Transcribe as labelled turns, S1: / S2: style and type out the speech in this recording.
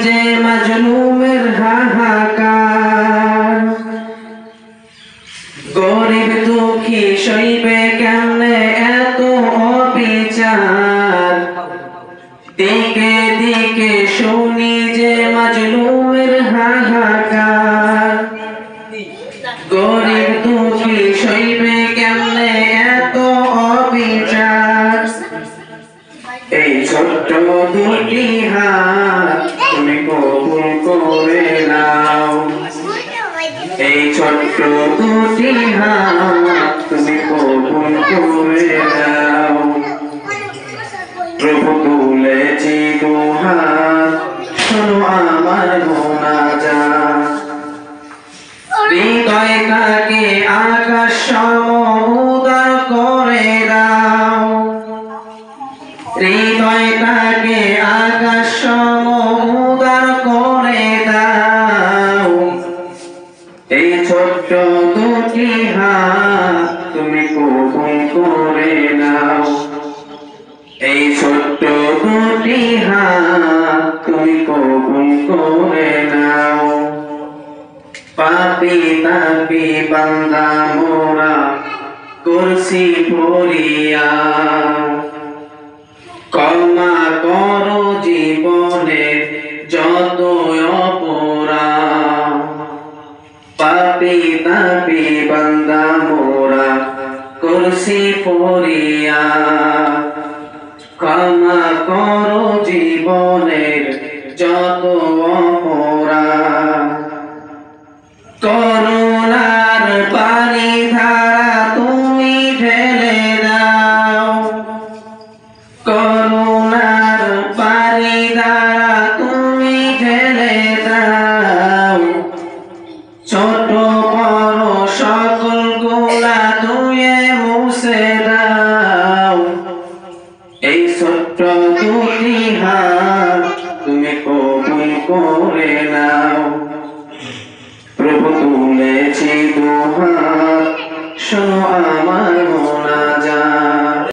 S1: যে মাজলুমের হাহাকার, গরিব দুঃখী সইবে কেমনে এত অবিচার। দিকে দিকে শুনি যে মাজলুমের হাহাকার, গরিব দুঃখী সইবে কেমনে এত অবিচার। এই ছোট্ট দুটি হাত তুমি কবুল করে নাও, এই ছোট্ট দুটি হাত তুমি কবুল করে নাও। প্রভু তুলেছি দুহাত, শোনো আমার মোনাজাত। হৃদয়টাকে আকাশ সম উদার করে দাও, হৃদয়টাকে আকাশ সম উদার করে দাও। এই ছোট্ট দুটি হাত তুমি কবুল করে নাও, এই ছোট্ট দুটি হাত তুমি কবুল করে নাও। পাপী তাপী বান্দা মোরা করছি ফরিয়া, ক্ষমা করো জীবনে যত অপরাধ। পাপী তাপী বান্দা মোরা করছি ফরিয়া, ক্ষমা করো জীবনের যত অপরাধ। করুণার পানি ধারা তুমি ঢেলে দাও, করুণার পানি ধারা তুমি ঢেলে দাও। ছোট বড় সকল গুনাহ ধুয়ে মুছে দাও। এই ছোট্ট দুটি হাত তুমি কবুল করে নাও।